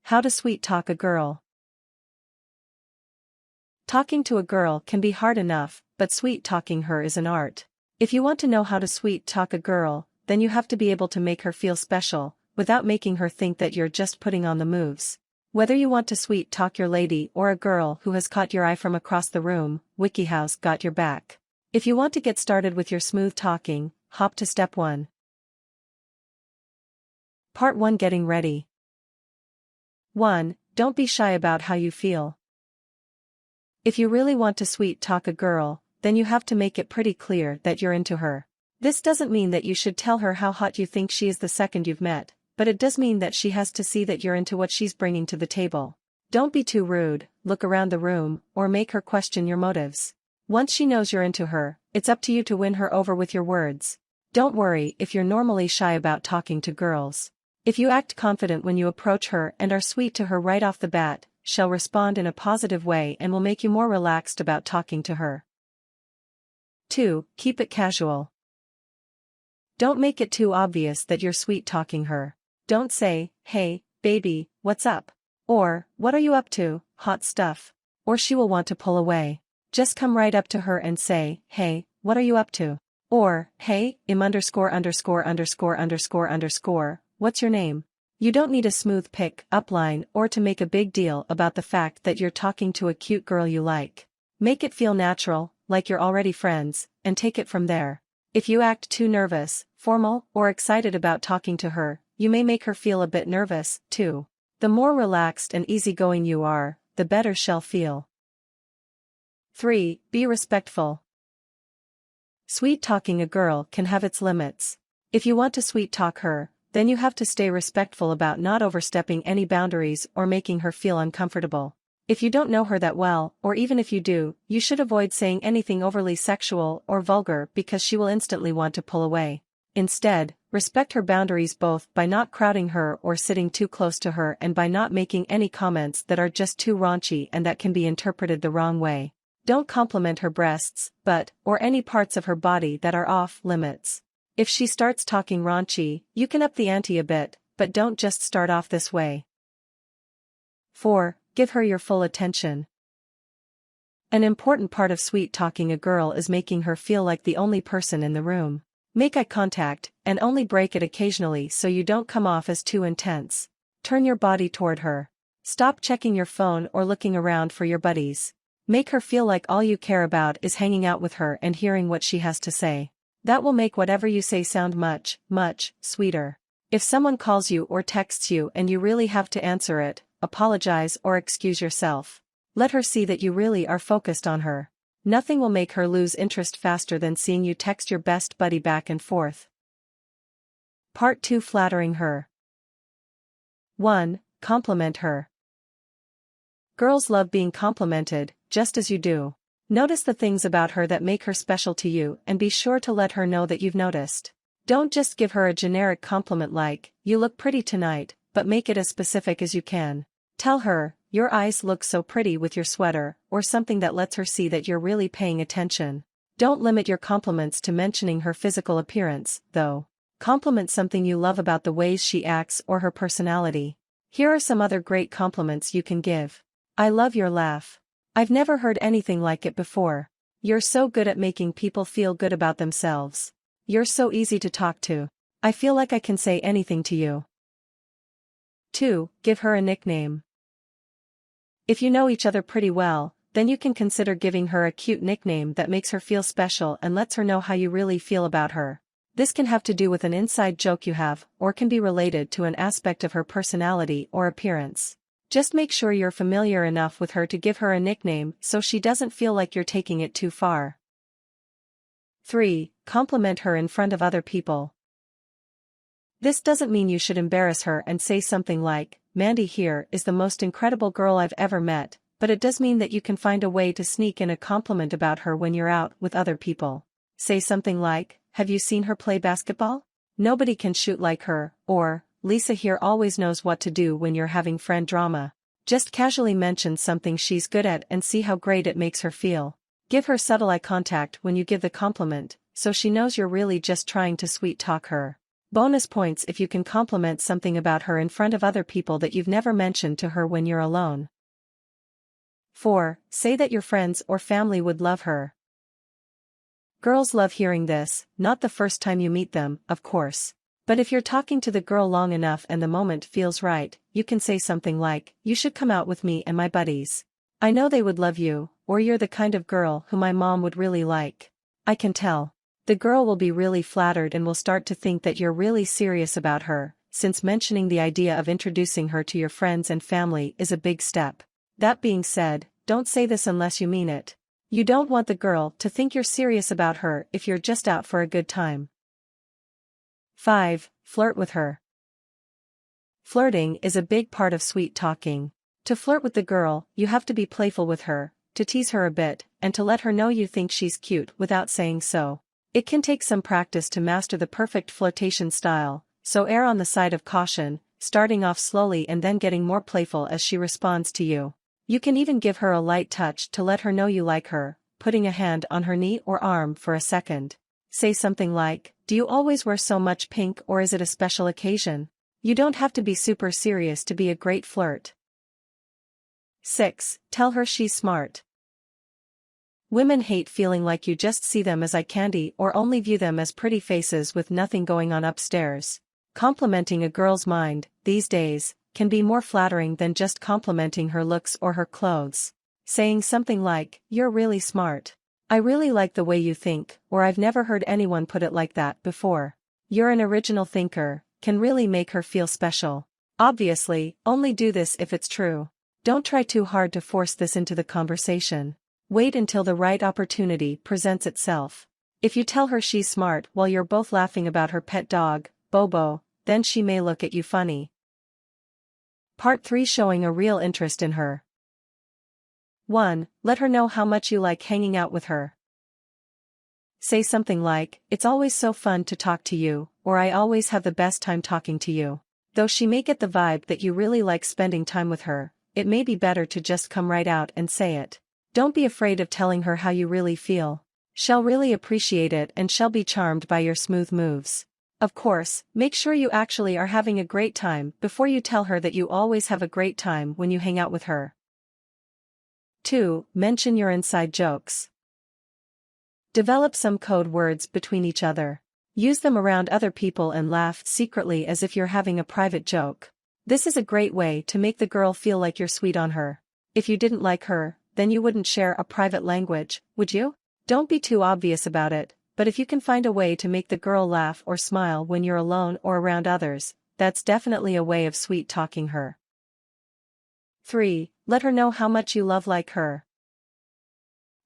How to sweet talk a girl. Talking to a girl can be hard enough, but sweet talking her is an art. If you want to know how to sweet talk a girl, then you have to be able to make her feel special, without making her think that you're just putting on the moves. Whether you want to sweet talk your lady or a girl who has caught your eye from across the room, WikiHow's got your back. If you want to get started with your smooth talking, hop to step 1. Part 1, Getting Ready. 1. Don't be shy about how you feel. If you really want to sweet talk a girl, then you have to make it pretty clear that you're into her. This doesn't mean that you should tell her how hot you think she is the second you've met, but it does mean that she has to see that you're into what she's bringing to the table. Don't be too rude, look around the room, or make her question your motives. Once she knows you're into her, it's up to you to win her over with your words. Don't worry if you're normally shy about talking to girls. If you act confident when you approach her and are sweet to her right off the bat, she'll respond in a positive way and will make you more relaxed about talking to her. 2. Keep it casual. Don't make it too obvious that you're sweet talking her. Don't say, "Hey, baby, what's up?" Or, "What are you up to, hot stuff?" Or she will want to pull away. Just come right up to her and say, "Hey, what are you up to?" Or, "Hey, what's your name?" You don't need a smooth pick-up line or to make a big deal about the fact that you're talking to a cute girl you like. Make it feel natural, like you're already friends, and take it from there. If you act too nervous, formal, or excited about talking to her, you may make her feel a bit nervous, too. The more relaxed and easygoing you are, the better she'll feel. 3. Be respectful. Sweet talking a girl can have its limits. If you want to sweet talk her, then you have to stay respectful about not overstepping any boundaries or making her feel uncomfortable. If you don't know her that well, or even if you do, you should avoid saying anything overly sexual or vulgar because she will instantly want to pull away. Instead, respect her boundaries both by not crowding her or sitting too close to her and by not making any comments that are just too raunchy and that can be interpreted the wrong way. Don't compliment her breasts, butt, or any parts of her body that are off limits. If she starts talking raunchy, you can up the ante a bit, but don't just start off this way. 4. Give her your full attention. An important part of sweet talking a girl is making her feel like the only person in the room. Make eye contact, and only break it occasionally so you don't come off as too intense. Turn your body toward her. Stop checking your phone or looking around for your buddies. Make her feel like all you care about is hanging out with her and hearing what she has to say. That will make whatever you say sound much, much sweeter. If someone calls you or texts you and you really have to answer it, apologize or excuse yourself. Let her see that you really are focused on her. Nothing will make her lose interest faster than seeing you text your best buddy back and forth. Part 2, Flattering her. 1. Compliment her. Girls love being complimented, just as you do. Notice the things about her that make her special to you and be sure to let her know that you've noticed. Don't just give her a generic compliment like, "You look pretty tonight," but make it as specific as you can. Tell her, "Your eyes look so pretty with your sweater," or something that lets her see that you're really paying attention. Don't limit your compliments to mentioning her physical appearance, though. Compliment something you love about the ways she acts or her personality. Here are some other great compliments you can give. "I love your laugh. I've never heard anything like it before. You're so good at making people feel good about themselves. You're so easy to talk to. I feel like I can say anything to you." 2. Give her a nickname. If you know each other pretty well, then you can consider giving her a cute nickname that makes her feel special and lets her know how you really feel about her. This can have to do with an inside joke you have, or can be related to an aspect of her personality or appearance. Just make sure you're familiar enough with her to give her a nickname so she doesn't feel like you're taking it too far. 3. Compliment her in front of other people. This doesn't mean you should embarrass her and say something like, "Mandy here is the most incredible girl I've ever met," but it does mean that you can find a way to sneak in a compliment about her when you're out with other people. Say something like, "Have you seen her play basketball? Nobody can shoot like her," or, "Lisa here always knows what to do when you're having friend drama." Just casually mention something she's good at and see how great it makes her feel. Give her subtle eye contact when you give the compliment, so she knows you're really just trying to sweet talk her. Bonus points if you can compliment something about her in front of other people that you've never mentioned to her when you're alone. 4. Say that your friends or family would love her. Girls love hearing this, not the first time you meet them, of course. But if you're talking to the girl long enough and the moment feels right, you can say something like, "You should come out with me and my buddies. I know they would love you," or "You're the kind of girl who my mom would really like. I can tell." The girl will be really flattered and will start to think that you're really serious about her, since mentioning the idea of introducing her to your friends and family is a big step. That being said, don't say this unless you mean it. You don't want the girl to think you're serious about her if you're just out for a good time. 5. Flirt with her. Flirting is a big part of sweet talking. To flirt with the girl, you have to be playful with her, to tease her a bit, and to let her know you think she's cute without saying so. It can take some practice to master the perfect flirtation style, so err on the side of caution, starting off slowly and then getting more playful as she responds to you. You can even give her a light touch to let her know you like her, putting a hand on her knee or arm for a second. Say something like, "Do you always wear so much pink, or is it a special occasion?" You don't have to be super serious to be a great flirt. 6. Tell her she's smart. Women hate feeling like you just see them as eye candy or only view them as pretty faces with nothing going on upstairs. Complimenting a girl's mind, these days, can be more flattering than just complimenting her looks or her clothes. Saying something like, "You're really smart. I really like the way you think," or "I've never heard anyone put it like that before. You're an original thinker," can really make her feel special. Obviously, only do this if it's true. Don't try too hard to force this into the conversation. Wait until the right opportunity presents itself. If you tell her she's smart while you're both laughing about her pet dog, Bobo, then she may look at you funny. Part 3. Showing a real interest in her. 1. Let her know how much you like hanging out with her. Say something like, "It's always so fun to talk to you," or "I always have the best time talking to you." Though she may get the vibe that you really like spending time with her, it may be better to just come right out and say it. Don't be afraid of telling her how you really feel. She'll really appreciate it and she'll be charmed by your smooth moves. Of course, make sure you actually are having a great time before you tell her that you always have a great time when you hang out with her. 2. Mention your inside jokes. Develop some code words between each other. Use them around other people and laugh secretly as if you're having a private joke. This is a great way to make the girl feel like you're sweet on her. If you didn't like her, then you wouldn't share a private language, would you? Don't be too obvious about it, but if you can find a way to make the girl laugh or smile when you're alone or around others, that's definitely a way of sweet talking her. 3. Let her know how much you love like her.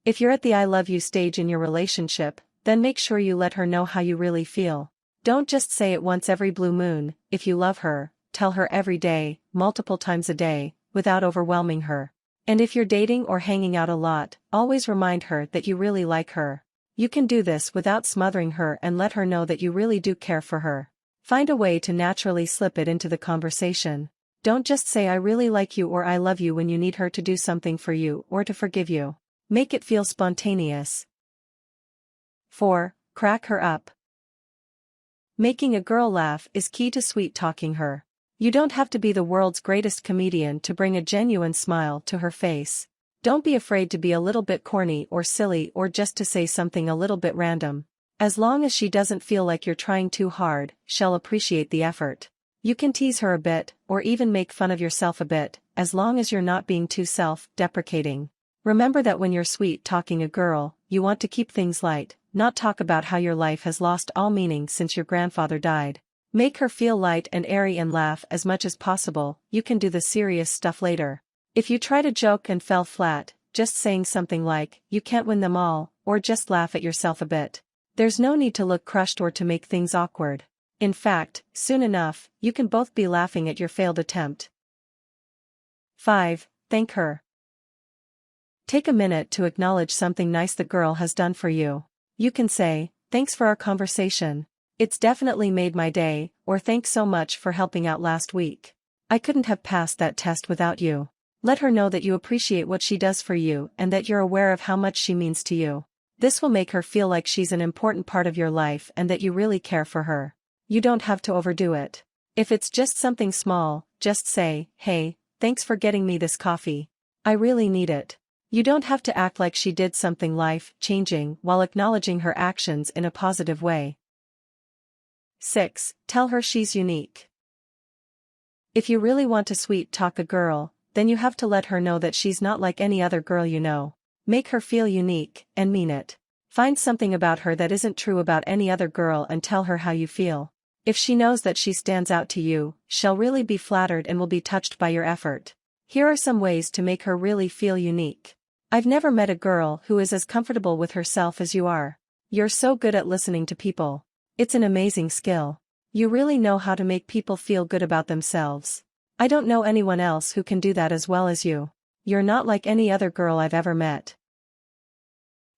If you're at the "I love you" stage in your relationship, then make sure you let her know how you really feel. Don't just say it once every blue moon. If you love her, tell her every day, multiple times a day, without overwhelming her. And if you're dating or hanging out a lot, always remind her that you really like her. You can do this without smothering her and let her know that you really do care for her. Find a way to naturally slip it into the conversation. Don't just say "I really like you" or "I love you" when you need her to do something for you or to forgive you. Make it feel spontaneous. 4. Crack her up. Making a girl laugh is key to sweet talking her. You don't have to be the world's greatest comedian to bring a genuine smile to her face. Don't be afraid to be a little bit corny or silly or just to say something a little bit random. As long as she doesn't feel like you're trying too hard, she'll appreciate the effort. You can tease her a bit, or even make fun of yourself a bit, as long as you're not being too self-deprecating. Remember that when you're sweet talking a girl, you want to keep things light, not talk about how your life has lost all meaning since your grandfather died. Make her feel light and airy and laugh as much as possible. You can do the serious stuff later. If you tried a joke and fell flat, just saying something like, "You can't win them all," or just laugh at yourself a bit. There's no need to look crushed or to make things awkward. In fact, soon enough, you can both be laughing at your failed attempt. 5. Thank her. Take a minute to acknowledge something nice the girl has done for you. You can say, "Thanks for our conversation. It's definitely made my day," or "Thanks so much for helping out last week. I couldn't have passed that test without you." Let her know that you appreciate what she does for you and that you're aware of how much she means to you. This will make her feel like she's an important part of your life and that you really care for her. You don't have to overdo it. If it's just something small, just say, "Hey, thanks for getting me this coffee. I really need it." You don't have to act like she did something life-changing while acknowledging her actions in a positive way. 6. Tell her she's unique. If you really want to sweet-talk a girl, then you have to let her know that she's not like any other girl you know. Make her feel unique, and mean it. Find something about her that isn't true about any other girl and tell her how you feel. If she knows that she stands out to you, she'll really be flattered and will be touched by your effort. Here are some ways to make her really feel unique. I've never met a girl who is as comfortable with herself as you are. You're so good at listening to people. It's an amazing skill. You really know how to make people feel good about themselves. I don't know anyone else who can do that as well as you. You're not like any other girl I've ever met.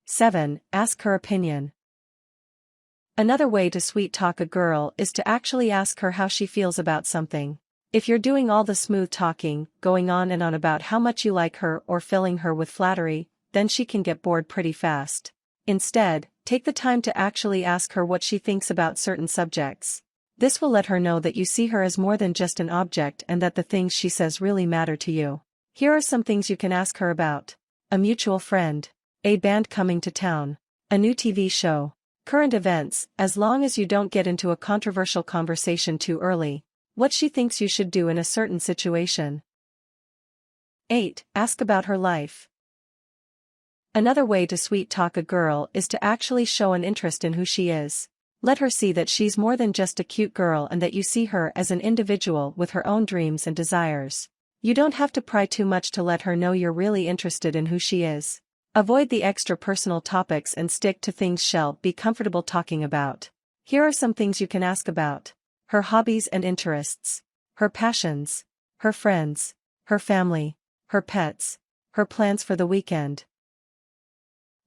7. Ask her opinion. Another way to sweet-talk a girl is to actually ask her how she feels about something. If you're doing all the smooth talking, going on and on about how much you like her or filling her with flattery, then she can get bored pretty fast. Instead, take the time to actually ask her what she thinks about certain subjects. This will let her know that you see her as more than just an object and that the things she says really matter to you. Here are some things you can ask her about. A mutual friend. A band coming to town. A new TV show. Current events, as long as you don't get into a controversial conversation too early. What she thinks you should do in a certain situation. 8. Ask about her life. Another way to sweet-talk a girl is to actually show an interest in who she is. Let her see that she's more than just a cute girl and that you see her as an individual with her own dreams and desires. You don't have to pry too much to let her know you're really interested in who she is. Avoid the extra personal topics and stick to things she'll be comfortable talking about. Here are some things you can ask about. Her hobbies and interests. Her passions. Her friends. Her family. Her pets. Her plans for the weekend.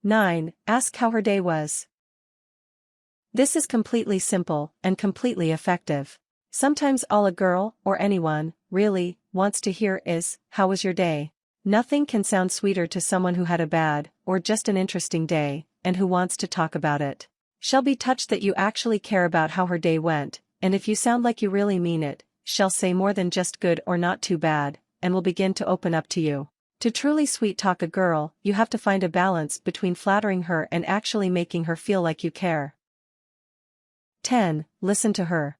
9. Ask how her day was. This is completely simple and completely effective. Sometimes all a girl, or anyone, really, wants to hear is, "How was your day?" Nothing can sound sweeter to someone who had a bad, or just an interesting day, and who wants to talk about it. She'll be touched that you actually care about how her day went, and if you sound like you really mean it, she'll say more than just good or not too bad, and will begin to open up to you. To truly sweet-talk a girl, you have to find a balance between flattering her and actually making her feel like you care. 10. Listen to her.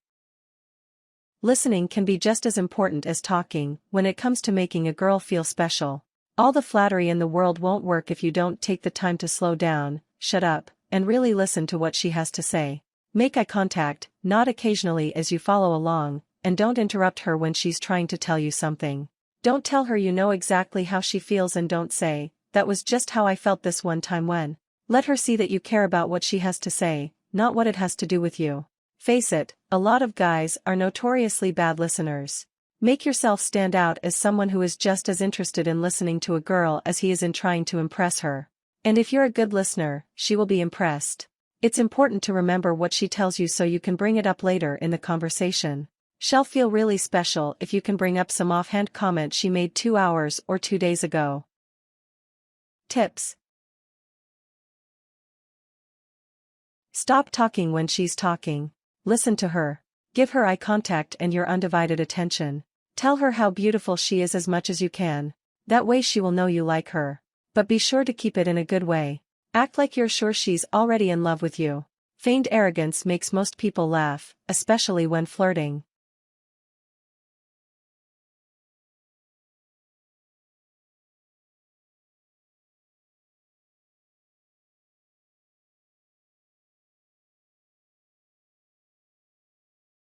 Listening can be just as important as talking when it comes to making a girl feel special. All the flattery in the world won't work if you don't take the time to slow down, shut up, and really listen to what she has to say. Make eye contact, nod occasionally as you follow along, and don't interrupt her when she's trying to tell you something. Don't tell her you know exactly how she feels and don't say, "That was just how I felt this one time when." Let her see that you care about what she has to say, not what it has to do with you. Face it, a lot of guys are notoriously bad listeners. Make yourself stand out as someone who is just as interested in listening to a girl as he is in trying to impress her. And if you're a good listener, she will be impressed. It's important to remember what she tells you so you can bring it up later in the conversation. She'll feel really special if you can bring up some offhand comment she made 2 hours or 2 days ago. Tips. Stop talking when she's talking. Listen to her. Give her eye contact and your undivided attention. Tell her how beautiful she is as much as you can. That way she will know you like her. But be sure to keep it in a good way. Act like you're sure she's already in love with you. Feigned arrogance makes most people laugh, especially when flirting.